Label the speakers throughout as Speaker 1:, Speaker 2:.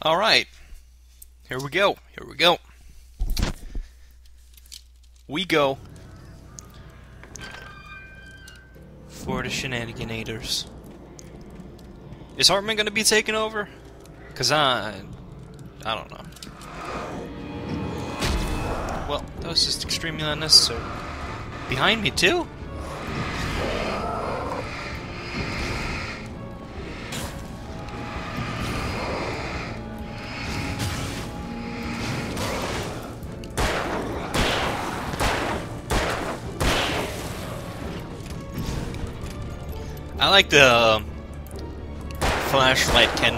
Speaker 1: Alright, here we go, here we go. We go for the shenaniganators. Is Hartman gonna be taken over? Cause I don't know. Well, that was just extremely unnecessary. Behind me too? I like the flashlight can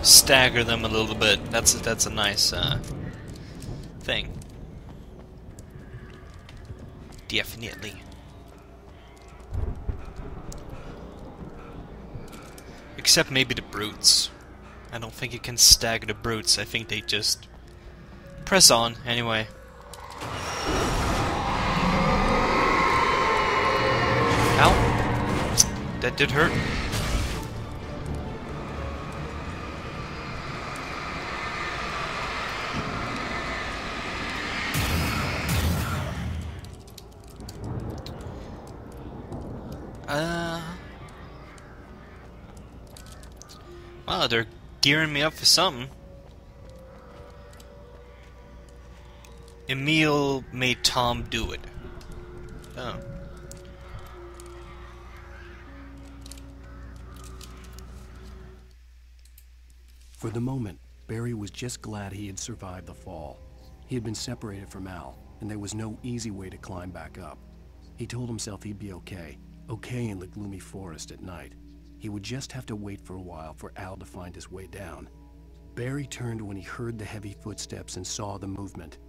Speaker 1: stagger them a little bit. That's a nice thing. Definitely. Except maybe the brutes. I don't think you can stagger the brutes. I think they just press on anyway. Ow. That did hurt. Wow, they're gearing me up for something. Emil made Tom do it. Oh.
Speaker 2: For the moment, Barry was just glad he had survived the fall. He had been separated from Al, and there was no easy way to climb back up. He told himself he'd be okay in the gloomy forest at night. He would just have to wait for a while for Al to find his way down. Barry turned when he heard the heavy footsteps and saw the movement.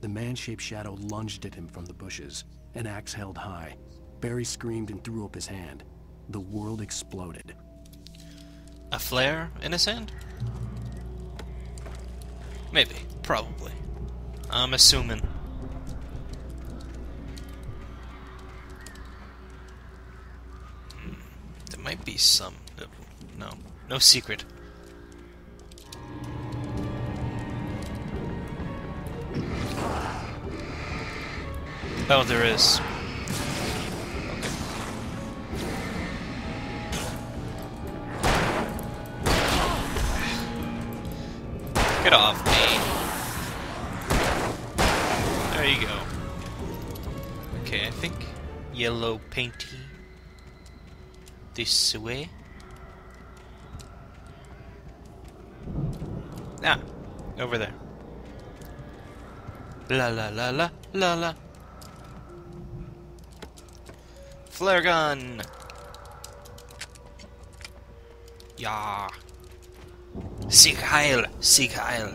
Speaker 2: The man-shaped shadow lunged at him from the bushes, an axe held high. Barry screamed and threw up his hand. The world exploded.
Speaker 1: A flare in his hand? Maybe. Probably. I'm assuming. There might be some... No. No secret. Oh, there is. Get off me. There you go. Okay, I think yellow painty this way. Ah, over there. La la la la la la. Flare gun. Yeah. Sieg Heil! Sieg Heil!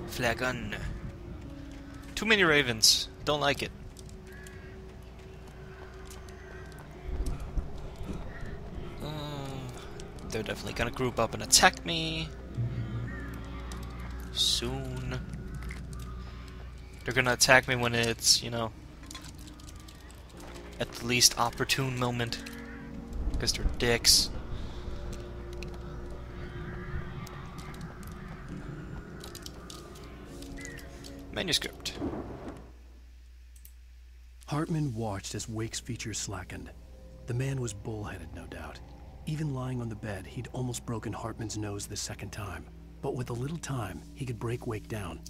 Speaker 1: Flare gun. Too many ravens. Don't like it. They're definitely gonna group up and attack me. Soon. They're gonna attack me when it's, you know, at the least opportune moment. Because they're dicks. Manuscript.
Speaker 2: Hartman watched as Wake's features slackened. The man was bullheaded, no doubt. Even lying on the bed, he'd almost broken Hartman's nose the second time. But with a little time, he could break Wake down,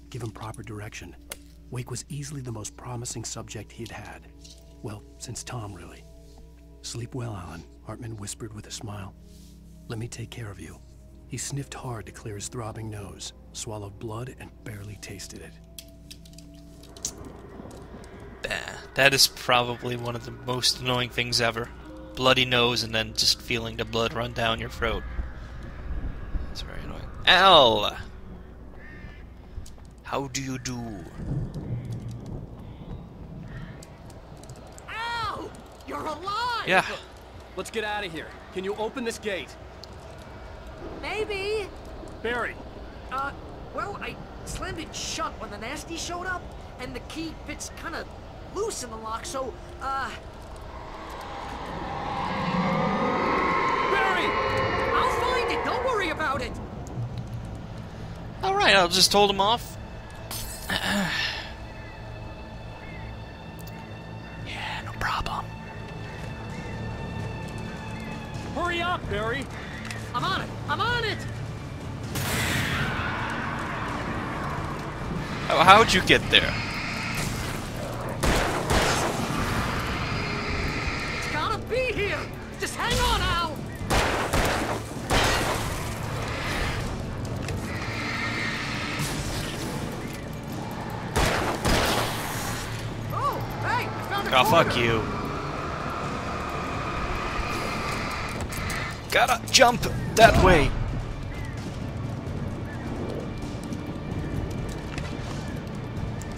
Speaker 2: give him proper direction. Wake was easily the most promising subject he'd had. Well, since Tom, really. Sleep well, Alan, Hartman whispered with a smile. Let me take care of you. He sniffed hard to clear his throbbing nose, swallowed blood, and barely tasted it.
Speaker 1: That is probably one of the most annoying things ever. Bloody nose and then just feeling the blood run down your throat. That's very annoying. Al! How do you do?
Speaker 3: Al! You're alive!
Speaker 1: Yeah.
Speaker 4: Let's get out of here. Can you open this gate?
Speaker 3: Maybe.
Speaker 4: Barry!
Speaker 3: Well, I slammed it shut when the nasty showed up, and the key fits kind of loose in the lock, so,
Speaker 4: Barry!
Speaker 3: I'll find it, don't worry about it!
Speaker 1: Alright, I'll just hold him off. Yeah, no problem.
Speaker 4: Hurry up, Barry!
Speaker 3: I'm on it! I'm on it!
Speaker 1: How'd you get there?
Speaker 3: It's gotta be here! Just hang on, Al! Oh, hey! I found a
Speaker 1: Oh,
Speaker 3: corner.
Speaker 1: fuck you. Gotta jump that way.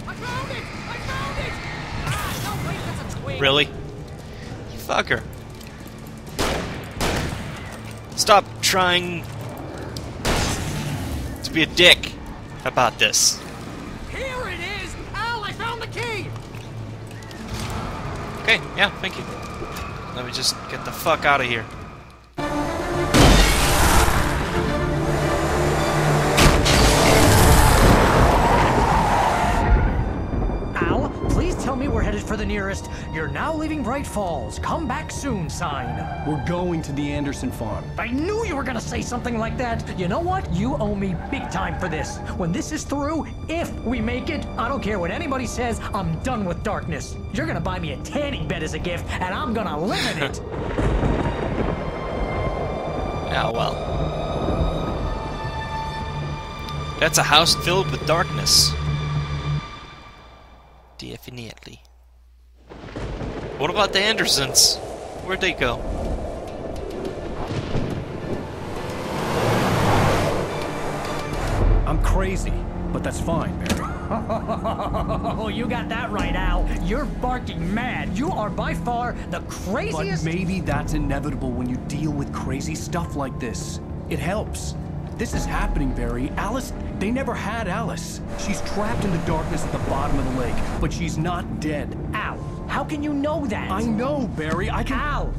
Speaker 3: I found it! I found it! Ah, no, wait, that's a twig.
Speaker 1: Really? You fucker. Stop trying to be a dick about this.
Speaker 3: Here it is! Al, I found the key!
Speaker 1: Okay, yeah, thank you. Let me just get the fuck out of here.
Speaker 5: Al, please tell me we're headed for the nearest "You're now leaving Bright Falls. Come back soon" sign.
Speaker 2: We're going to the Anderson farm.
Speaker 5: I knew you were gonna say something like that. You know what? You owe me big time for this. When this is through, if we make it, I don't care what anybody says, I'm done with darkness. You're gonna buy me a tanning bed as a gift, and I'm gonna live in it.
Speaker 1: Yeah, well. That's a house filled with darkness. Definitely. What about the Andersons? Where'd they go?
Speaker 2: I'm crazy, but that's fine, Barry.
Speaker 5: Oh, you got that right, Al. You're barking mad. You are by far the
Speaker 2: But
Speaker 5: craziest.
Speaker 2: maybe that's inevitable when you deal with crazy stuff like this. It helps. This is happening, Barry. Alice, they never had Alice. She's trapped in the darkness at the bottom of the lake, but she's not dead.
Speaker 5: Al, how can you know that?
Speaker 2: I know, Barry. I can...
Speaker 5: Al,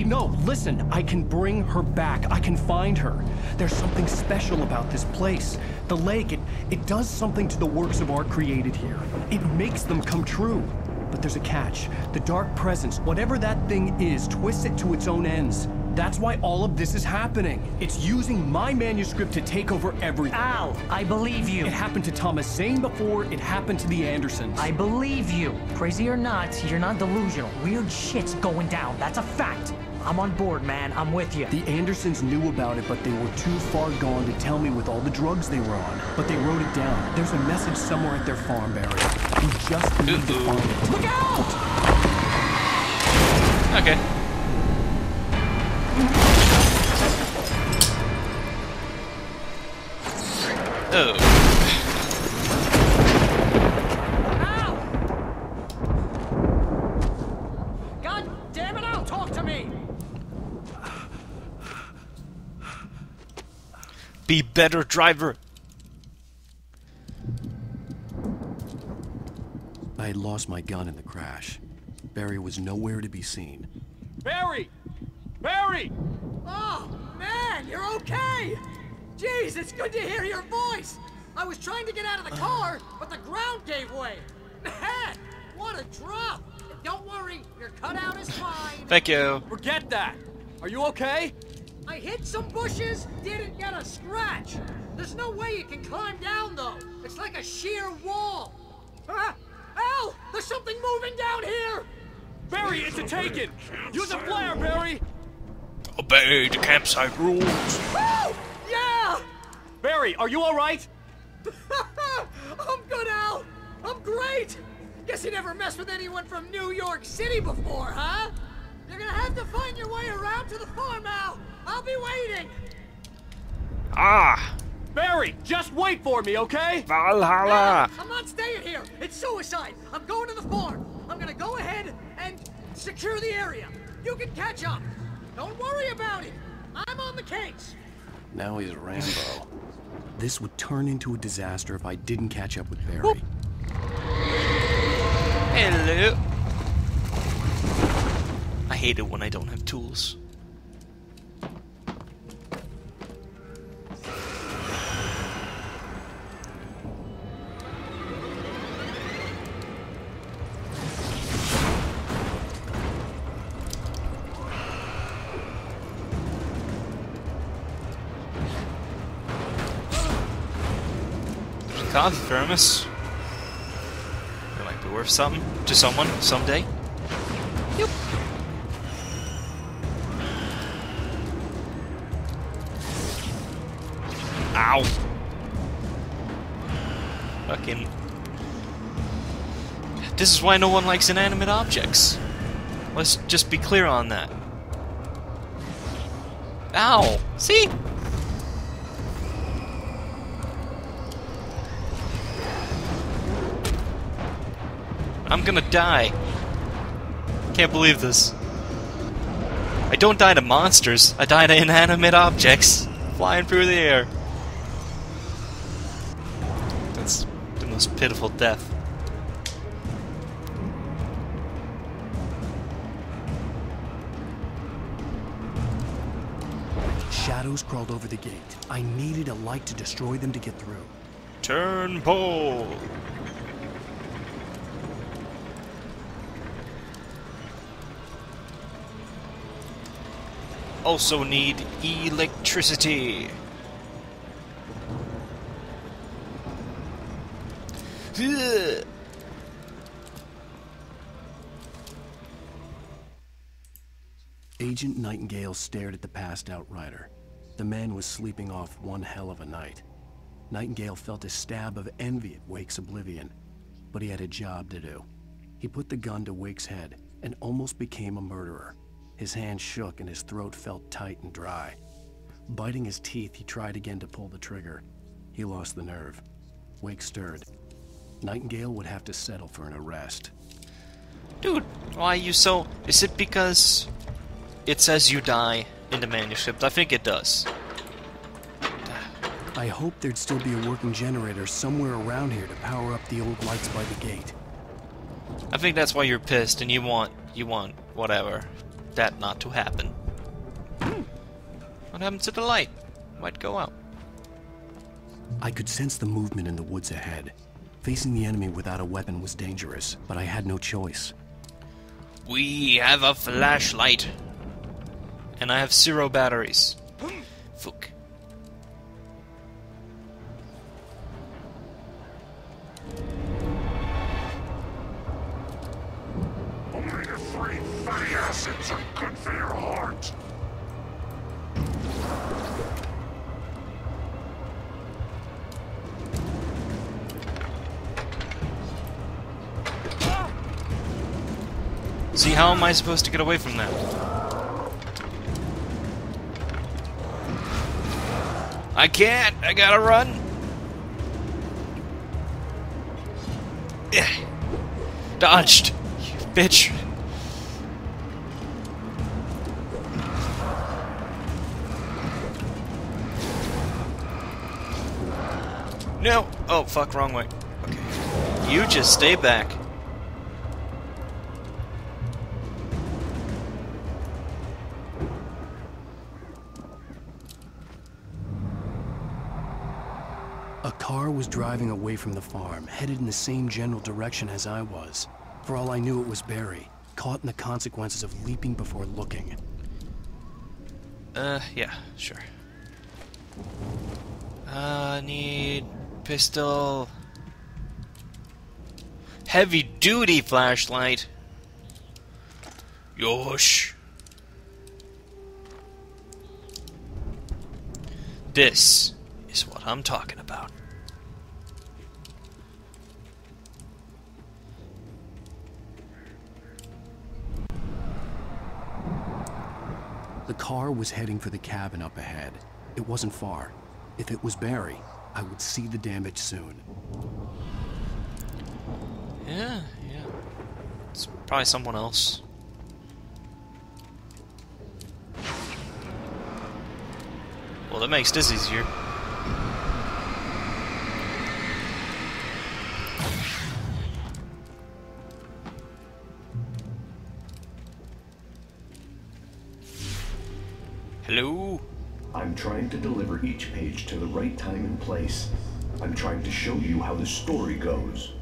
Speaker 2: No, listen. I can bring her back. I can find her. There's something special about this place. The lake, it does something to the works of art created here. It makes them come true. But there's a catch. The dark presence, whatever that thing is, twists it to its own ends. That's why all of this is happening. It's using my manuscript to take over everything.
Speaker 5: Al, I believe you.
Speaker 2: It happened to Thomas Zane before it happened to the Andersons.
Speaker 5: I believe you. Crazy or not, you're not delusional. Weird shit's going down. That's a fact. I'm on board, man. I'm with you.
Speaker 2: The Andersons knew about it, but they were too far gone to tell me with all the drugs they were on. But they wrote it down. There's a message somewhere at their farm, Barry. We just need to find it.
Speaker 5: Look out!
Speaker 1: Okay. Oh.
Speaker 3: Al! God damn it, Al, talk to me!
Speaker 1: Be better, driver.
Speaker 2: I had lost my gun in the crash. Barry was nowhere to be seen.
Speaker 4: Barry! Barry!
Speaker 3: Oh, man, you're okay! Jeez, it's good to hear your voice! I was trying to get out of the car, but the ground gave way! Man, what a drop! Don't worry, your cutout is fine.
Speaker 1: Thank you.
Speaker 4: Forget that! Are you okay?
Speaker 3: I hit some bushes, didn't get a scratch. There's no way you can climb down, though. It's like a sheer wall. Ah, Al, there's something moving down here!
Speaker 4: Barry, it's a taken! Use a flare, Barry!
Speaker 1: Obey the campsite rules.
Speaker 3: Woo! Yeah!
Speaker 4: Barry, are you alright?
Speaker 3: I'm good, Al! I'm great! Guess you never messed with anyone from New York City before, huh? You're gonna have to find your way around to the farm, Al! I'll be waiting!
Speaker 1: Ah,
Speaker 4: Barry, just wait for me, okay?
Speaker 1: Valhalla.
Speaker 3: I'm not staying here! It's suicide! I'm going to the farm! I'm gonna go ahead and secure the area! You can catch up! Don't worry about it! I'm on the case!
Speaker 2: Now he's Rambo. This would turn into a disaster if I didn't catch up with Barry.
Speaker 1: Hello. I hate it when I don't have tools. Coffee thermos. It might be worth something to someone someday. Yep. Ow. Fucking. This is why no one likes inanimate objects. Let's just be clear on that. Ow! See? I'm gonna die. Can't believe this. I don't die to monsters, I die to inanimate objects flying through the air. That's the most pitiful death.
Speaker 2: Shadows crawled over the gate. I needed a light to destroy them to get through.
Speaker 1: Turn pole! Also need electricity. Ugh.
Speaker 2: Agent Nightingale stared at the passed out rider. The man was sleeping off one hell of a night. Nightingale felt a stab of envy at Wake's oblivion, but he had a job to do. He put the gun to Wake's head and almost became a murderer. His hand shook and his throat felt tight and dry. Biting his teeth, he tried again to pull the trigger. He lost the nerve. Wake stirred. Nightingale would have to settle for an arrest.
Speaker 1: Dude, why are you so... Is it because it says you die in the manuscript? I think it does.
Speaker 2: I hoped there'd still be a working generator somewhere around here to power up the old lights by the gate.
Speaker 1: I think that's why you're pissed and you want whatever, that not to happen. What happened to the light? Might go out.
Speaker 2: I could sense the movement in the woods ahead. Facing the enemy without a weapon was dangerous, but I had no choice.
Speaker 1: We have a flashlight. And I have 0 batteries. Fuck.
Speaker 6: Omega-3 fatty acids are good for your heart.
Speaker 1: See, how am I supposed to get away from that? I can't! I gotta run! Dodged! You bitch! No! Oh, fuck, wrong way. Okay. You just stay back.
Speaker 2: A car was driving away from the farm, headed in the same general direction as I was. For all I knew, it was Barry, caught in the consequences of leaping before looking.
Speaker 1: Yeah, sure. Need pistol. Heavy duty flashlight. Yosh. This is what I'm talking about.
Speaker 2: The car was heading for the cabin up ahead. It wasn't far. If it was Barry, I would see the damage soon.
Speaker 1: Yeah. It's probably someone else. Well, that makes this easier. Hello?
Speaker 7: I'm trying to deliver each page to the right time and place. I'm trying to show you how the story goes.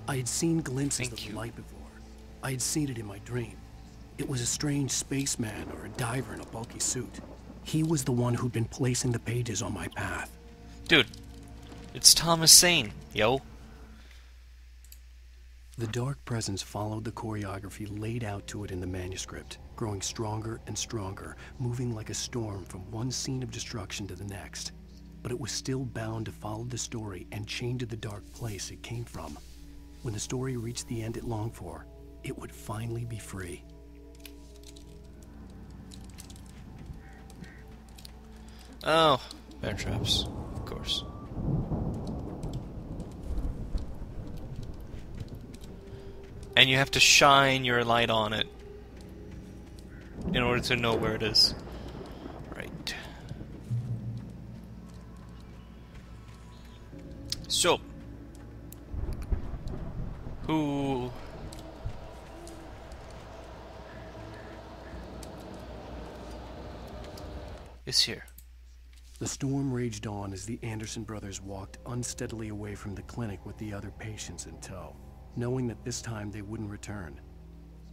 Speaker 2: I had seen glimpses
Speaker 1: Thank
Speaker 2: of
Speaker 1: you.
Speaker 2: the light before. I had seen it in my dream. It was a strange spaceman or a diver in a bulky suit. He was the one who'd been placing the pages on my path.
Speaker 1: Dude, it's Thomas Sane, yo.
Speaker 2: The dark presence followed the choreography laid out to it in the manuscript, growing stronger and stronger, moving like a storm from one scene of destruction to the next. But it was still bound to follow the story and chained to the dark place it came from. When the story reached the end it longed for, it would finally be free.
Speaker 1: Oh, bear traps, of course. And you have to shine your light on it in order to know where it is. Right. So, who is here?
Speaker 2: The storm raged on as the Anderson brothers walked unsteadily away from the clinic with the other patients in tow, knowing that this time they wouldn't return.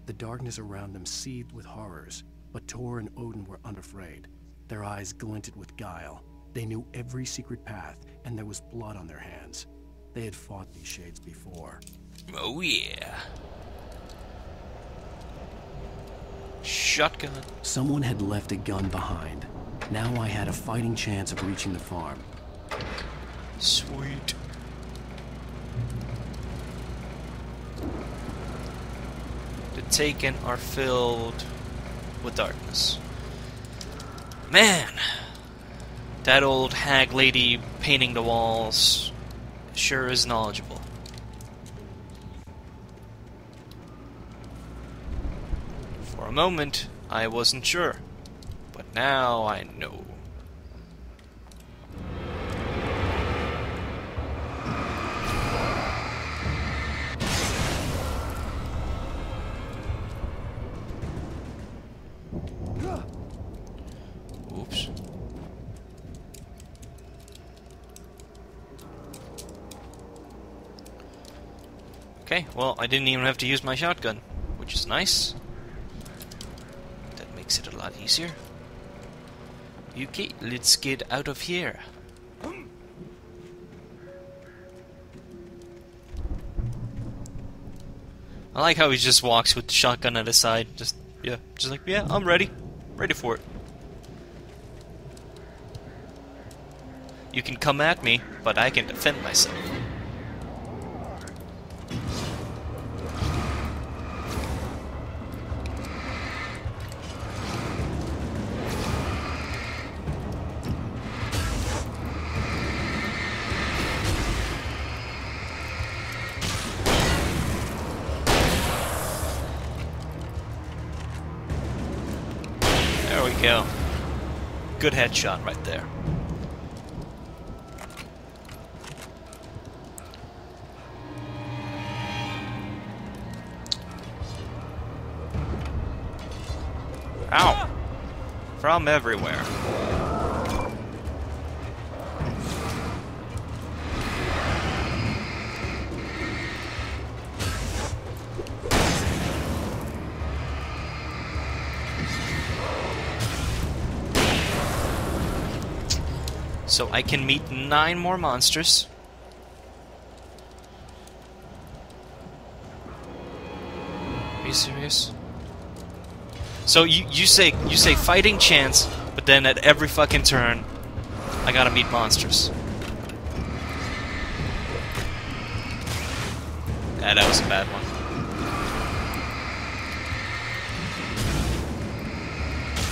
Speaker 2: The darkness around them seethed with horrors, but Tor and Odin were unafraid. Their eyes glinted with guile. They knew every secret path, and there was blood on their hands. They had fought these shades before.
Speaker 1: Oh yeah. Shotgun.
Speaker 2: Someone had left a gun behind. Now I had a fighting chance of reaching the farm.
Speaker 1: Sweet. The Taken are filled with darkness. Man, that old hag lady painting the walls sure is knowledgeable. For a moment, I wasn't sure, but now I know. Oops. Okay, well, I didn't even have to use my shotgun, which is nice. That makes it a lot easier. Okay, let's get out of here. I like how he just walks with the shotgun at his side, just like, yeah, I'm ready. Ready for it. You can come at me, but I can defend myself. There we go. Good headshot right there. Ow! From everywhere. So I can meet 9 more monsters. Are you serious? So you say fighting chance, but then at every fucking turn, I gotta meet monsters. Yeah, that was a bad one.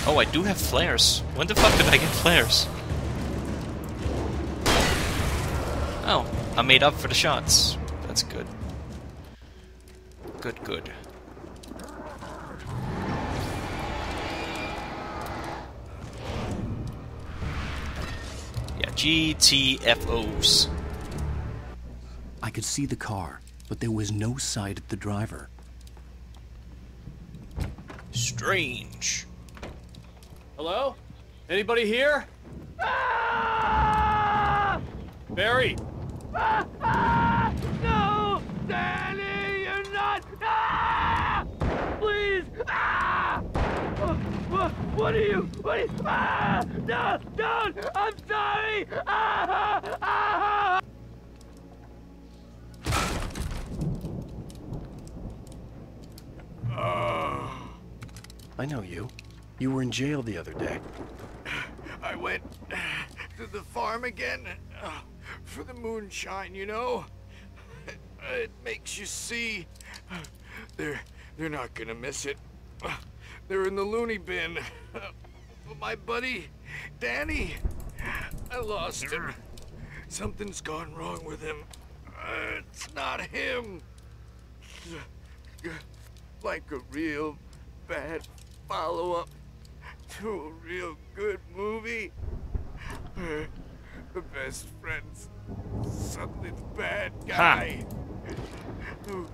Speaker 1: Oh, I do have flares. When the fuck did I get flares? Oh, I made up for the shots. That's good. Good, good. Yeah, GTFOs.
Speaker 2: I could see the car, but there was no sight of the driver.
Speaker 1: Strange.
Speaker 4: Hello? Anybody here? Barry!
Speaker 8: No! Danny, you're not! Please! What are you? Ah! No! Don't! I'm sorry! Ah! Ah!
Speaker 2: I know you. You were in jail the other day.
Speaker 6: I went to the farm again for the moonshine, you know? It makes you see. They're not gonna miss it. They're in the loony bin. But my buddy, Danny, I lost him. Something's gone wrong with him. It's not him. Like a real bad follow-up to a real good movie. The best friend's suddenly the bad guy. Who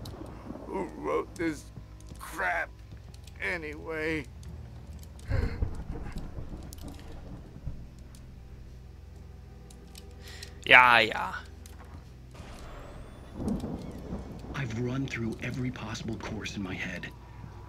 Speaker 6: wrote this crap anyway?
Speaker 1: Yeah.
Speaker 2: I've run through every possible course in my head.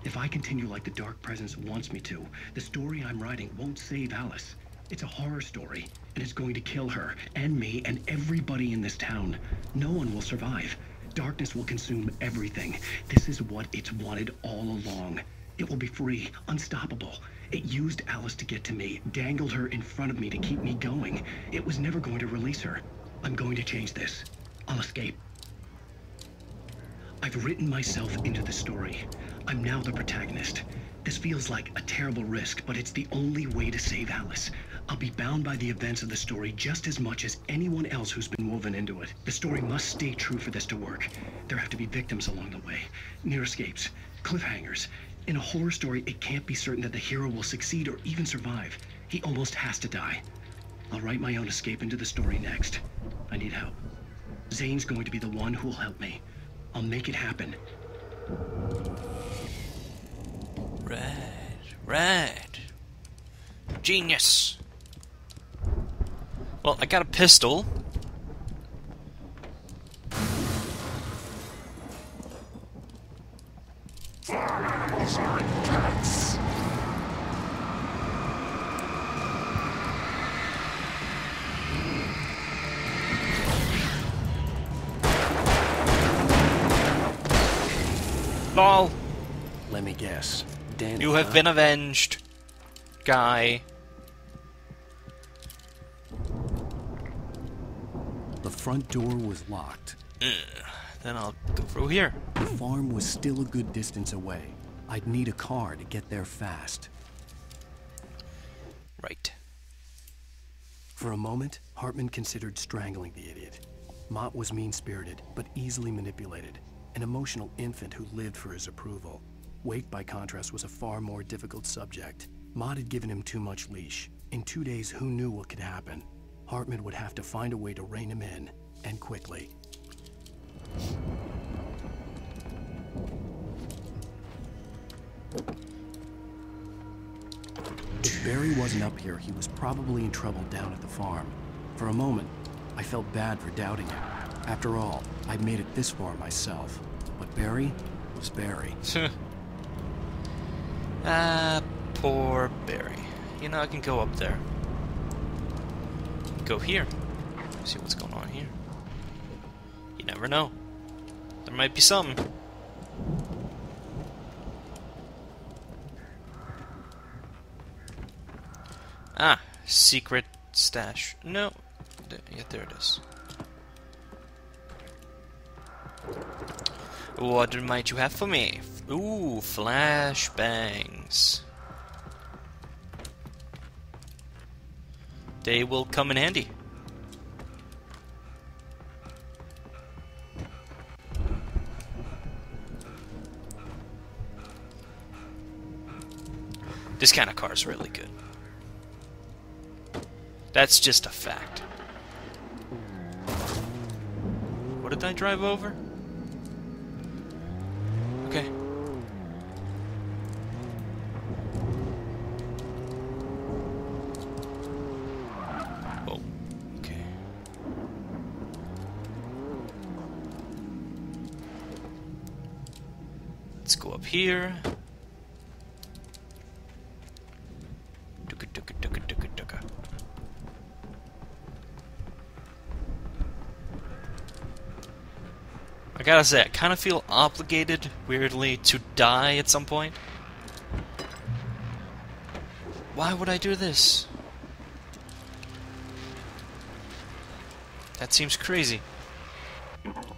Speaker 2: If I continue like the Dark Presence wants me to, the story I'm writing won't save Alice. It's a horror story, and it's going to kill her, and me, and everybody in this town. No one will survive. Darkness will consume everything. This is what it's wanted all along. It will be free, unstoppable. It used Alice to get to me, dangled her in front of me to keep me going. It was never going to release her. I'm going to change this. I'll escape. I've written myself into the story. I'm now the protagonist. This feels like a terrible risk, but it's the only way to save Alice. I'll be bound by the events of the story just as much as anyone else who's been woven into it. The story must stay true for this to work. There have to be victims along the way, near escapes, cliffhangers. In a horror story, it can't be certain that the hero will succeed or even survive. He almost has to die. I'll write my own escape into the story next. I need help. Zane's going to be the one who'll help me. I'll make it happen.
Speaker 1: Right. Genius. Well, I got a pistol.
Speaker 6: Animals are pets.
Speaker 1: Lol.
Speaker 2: Let me guess. Danny,
Speaker 1: You have been avenged, guy.
Speaker 2: The front door was locked.
Speaker 1: Then I'll go through here.
Speaker 2: The farm was still a good distance away. I'd need a car to get there fast.
Speaker 1: Right.
Speaker 2: For a moment, Hartman considered strangling the idiot. Mott was mean-spirited, but easily manipulated. An emotional infant who lived for his approval. Wake, by contrast, was a far more difficult subject. Mott had given him too much leash. In 2 days, who knew what could happen? Hartman would have to find a way to rein him in, and quickly. If Barry wasn't up here, he was probably in trouble down at the farm. For a moment, I felt bad for doubting him. After all, I'd made it this far myself. But Barry was Barry.
Speaker 1: Poor Barry. You know, I can go up there. Go here. See what's going on here. You never know. There might be something. Ah, secret stash. No. Yeah, there it is. What might you have for me? Ooh, flashbangs. They will come in handy. This kind of car is really good. That's just a fact. What did I drive over? Okay. Oh, okay. Let's go up here. I gotta say, I kind of feel obligated, weirdly, to die at some point. Why would I do this? That seems crazy.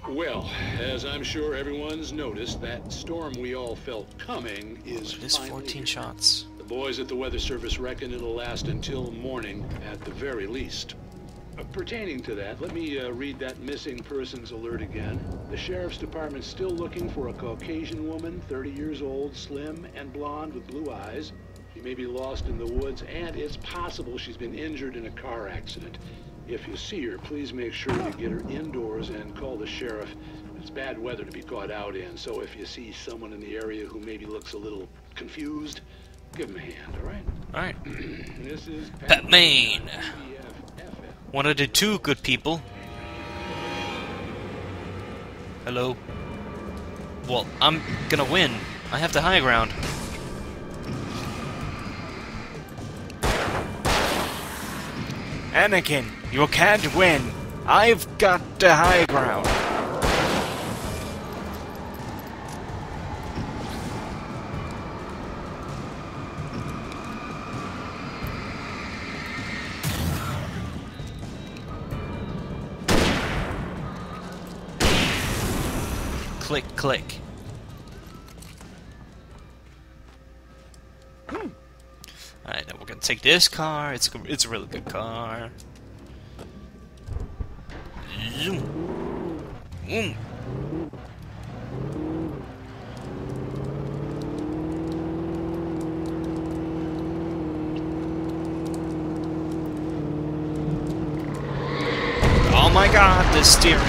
Speaker 9: Well, as I'm sure everyone's noticed, that storm we all felt coming is
Speaker 1: It is 14 shots.
Speaker 9: The boys at the Weather Service reckon it'll last until morning at the very least. Pertaining to that, let me read that missing persons alert again. The Sheriff's Department's still looking for a Caucasian woman, 30 years old, slim and blonde with blue eyes. She may be lost in the woods, and it's possible she's been injured in a car accident. If you see her, please make sure you get her indoors and call the sheriff. It's bad weather to be caught out in, so if you see someone in the area who maybe looks a little confused, give him a hand, all right?
Speaker 1: All right.
Speaker 9: This is
Speaker 1: Batman. One of the two good people. Hello. Well, I'm gonna win. I have the high ground.
Speaker 10: Anakin, you can't win. I've got the high ground.
Speaker 1: Click, click. Alright, now we're gonna take this car. It's a really good car. Zoom. Mm. Oh my god, the steering.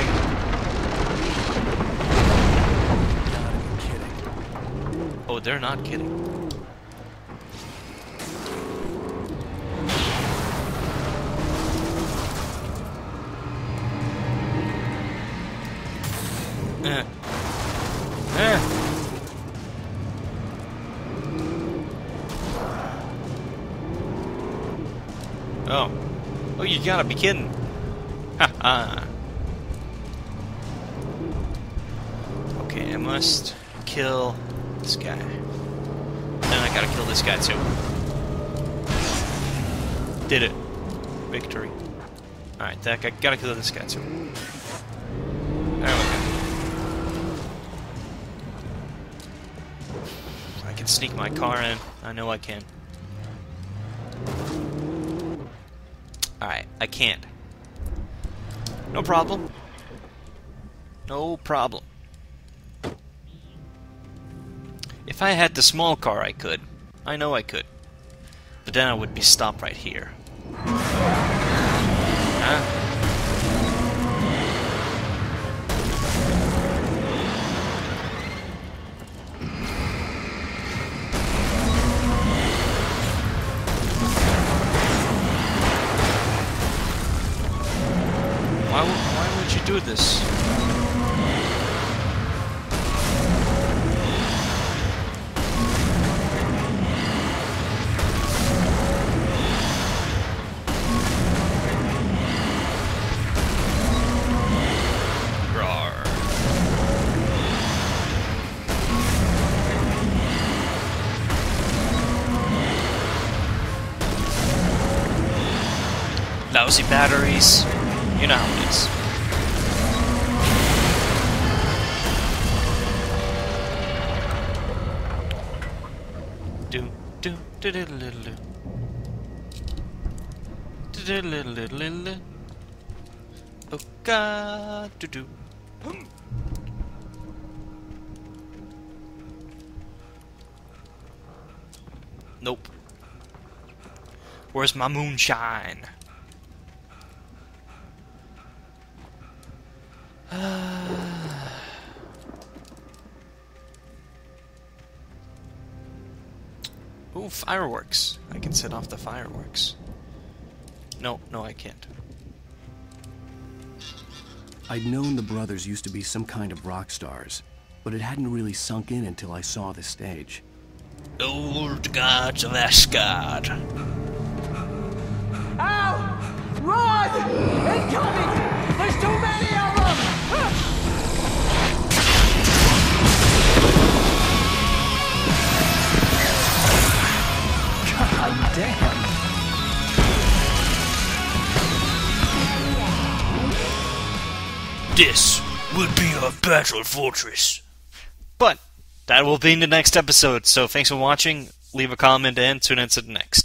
Speaker 1: Oh, they're not kidding. Oh. Oh, you gotta be kidding. Ha. Okay, I must kill this guy. Then I gotta kill this guy too. Did it. Victory. Alright, that guy, gotta kill this guy too. There we go. I can sneak my car in. I know I can. Alright, I can't. No problem. No problem. If I had the small car, I could. I know I could. But then I would be stopped right here. Huh? Why would you do this? Lousy batteries. You know how it is. Oh God, do. Nope. Where's my moonshine? Ooh, fireworks. I can set off the fireworks. No, I can't.
Speaker 2: I'd known the brothers used to be some kind of rock stars, but it hadn't really sunk in until I saw the stage.
Speaker 1: Old gods of Asgard.
Speaker 5: Ow! Run! Incoming! There's too many of them!
Speaker 1: This would be a battle fortress. But that will be in the next episode, so thanks for watching. Leave a comment and tune in to the next.